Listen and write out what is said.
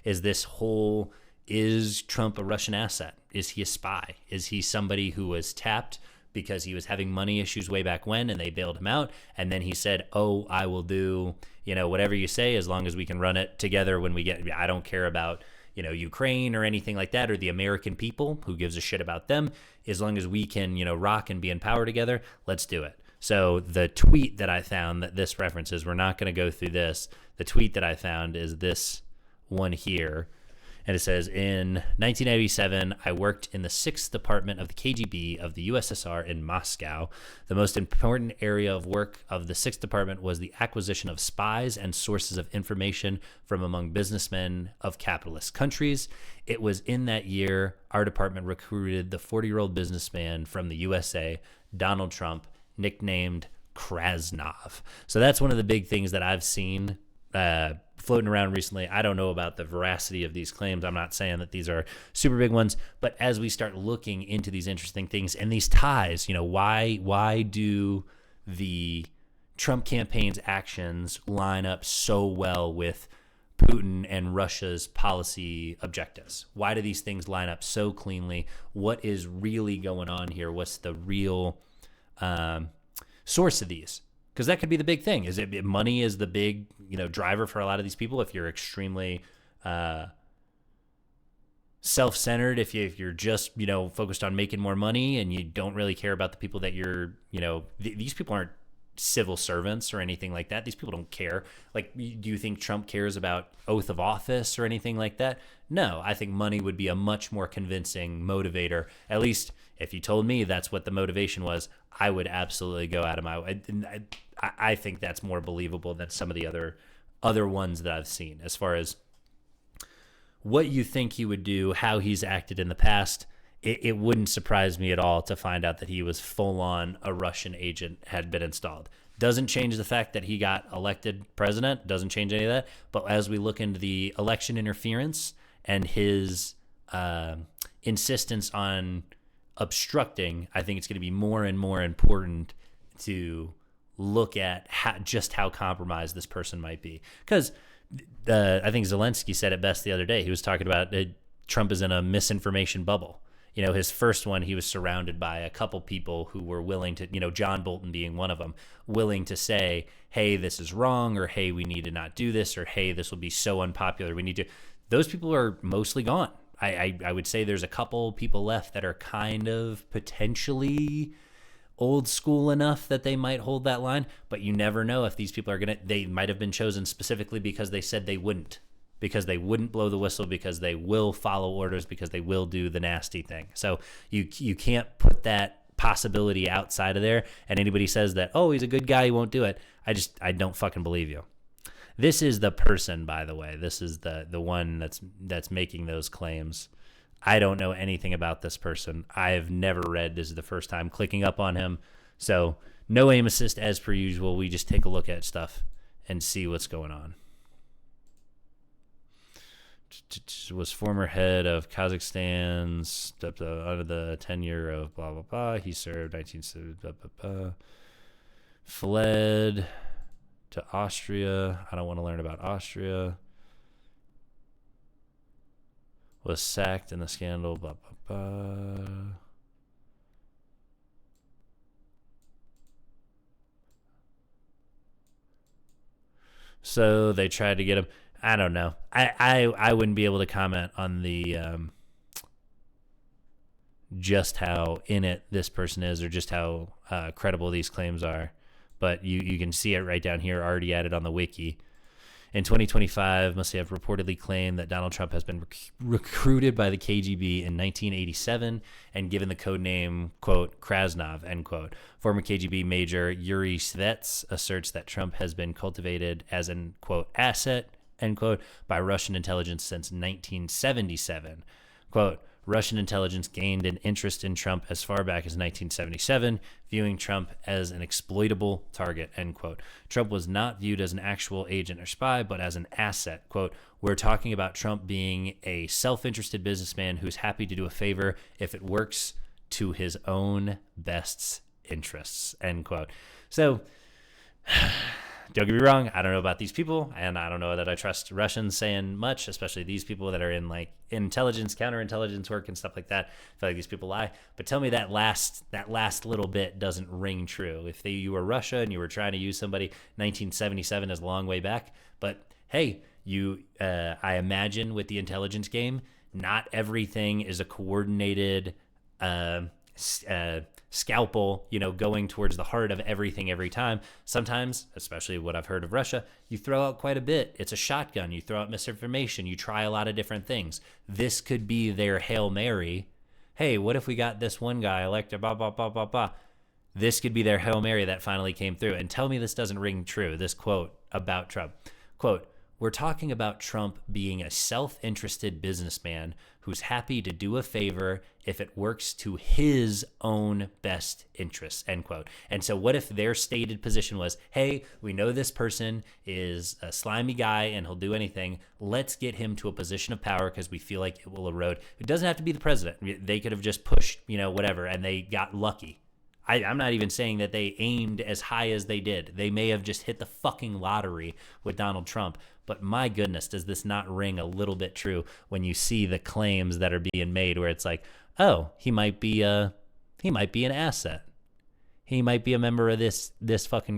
is this whole, is Trump a Russian asset? Is he a spy? Is he somebody who was tapped because he was having money issues way back when and they bailed him out? And then he said, oh, I will do, whatever you say as long as we can run it together when we get, I don't care about, Ukraine or anything like that, or the American people, who gives a shit about them. As long as we can, rock and be in power together, let's do it. So the tweet that I found that this references, we're not going to go through this. The tweet that I found is this one here. And it says, in 1987, I worked in the 6th Department of the KGB of the USSR in Moscow. The most important area of work of the 6th Department was the acquisition of spies and sources of information from among businessmen of capitalist countries. It was in that year our department recruited the 40-year-old businessman from the USA, Donald Trump, nicknamed Krasnov. So that's one of the big things that I've seen floating around recently. I don't know about the veracity of these claims. I'm not saying that these are super big ones, but as we start looking into these interesting things and these ties, why do the Trump campaign's actions line up so well with Putin and Russia's policy objectives? Why do these things line up so cleanly? What is really going on here? What's the real source of these? Because that could be the big thing. Is it money is the big driver for a lot of these people? If you're extremely self-centered, if you're just focused on making more money and you don't really care about the people that you're these people aren't civil servants or anything like that. These people don't care. Like, do you think Trump cares about oath of office or anything like that? No, I think money would be a much more convincing motivator. At least if you told me that's what the motivation was, I would absolutely go out of my way. I think that's more believable than some of the other ones that I've seen. As far as what you think he would do, how he's acted in the past, it wouldn't surprise me at all to find out that he was full on a Russian agent had been installed. Doesn't change the fact that he got elected president, doesn't change any of that. But as we look into the election interference and his insistence on obstructing, I think it's going to be more and more important to look at how compromised this person might be. Because I think Zelensky said it best the other day. He was talking about Trump is in a misinformation bubble. His first one, he was surrounded by a couple people who were willing to, John Bolton being one of them, willing to say, hey, this is wrong, or hey, we need to not do this, or hey, this will be so unpopular, we need to. Those people are mostly gone. I would say there's a couple people left that are kind of potentially old school enough that they might hold that line, but you never know if these people they might have been chosen specifically because they said they wouldn't. Because they wouldn't blow the whistle, because they will follow orders, because they will do the nasty thing. So you can't put that possibility outside of there. And anybody says that, oh, he's a good guy, he won't do it, I don't fucking believe you. This is the person, by the way. This is the one that's making those claims. I don't know anything about this person. I've never read. This is the first time clicking up on him. So no aim assist as per usual. We just take a look at stuff and see what's going on. Was former head of Kazakhstan, under the tenure of blah, blah, blah. He served 1970, blah, blah, blah. Fled to Austria. I don't want to learn about Austria. Was sacked in the scandal, blah, blah, blah. So they tried to get him. I don't know. I wouldn't be able to comment on the just how in it this person is, or just how credible these claims are. But you can see it right down here, already added on the wiki. In 2025, must have reportedly claimed that Donald Trump has been recruited by the KGB in 1987 and given the code name, quote, Krasnov, end quote. Former KGB Major Yuri Svets asserts that Trump has been cultivated as an, quote, asset, end quote, by Russian intelligence since 1977. Quote, Russian intelligence gained an interest in Trump as far back as 1977, viewing Trump as an exploitable target, end quote. Trump was not viewed as an actual agent or spy, but as an asset. Quote, we're talking about Trump being a self-interested businessman who's happy to do a favor if it works to his own best interests, end quote. So don't get me wrong, I don't know about these people, and I don't know that I trust Russians saying much, especially these people that are in like intelligence, counterintelligence work and stuff like that. I feel like these people lie. But tell me that last little bit doesn't ring true. If you were Russia and you were trying to use somebody, 1977 is a long way back. But hey, I imagine with the intelligence game, not everything is a coordinated scalpel, going towards the heart of everything every time. Sometimes, especially what I've heard of Russia, you throw out quite a bit. It's a shotgun. You throw out misinformation. You try a lot of different things. This could be their Hail Mary. Hey, what if we got this one guy elected, blah, blah, blah, blah, blah. This could be their Hail Mary that finally came through. And tell me this doesn't ring true, this quote about Trump. Quote, "We're talking about Trump being a self-interested businessman who's happy to do a favor if it works to his own best interests," end quote. And so what if their stated position was, hey, we know this person is a slimy guy and he'll do anything. Let's get him to a position of power because we feel like it will erode. It doesn't have to be the president. They could have just pushed, whatever, and they got lucky. I'm not even saying that they aimed as high as they did. They may have just hit the fucking lottery with Donald Trump. But my goodness, does this not ring a little bit true when you see the claims that are being made where it's like, oh, he might be an asset. He might be a member of this fucking group.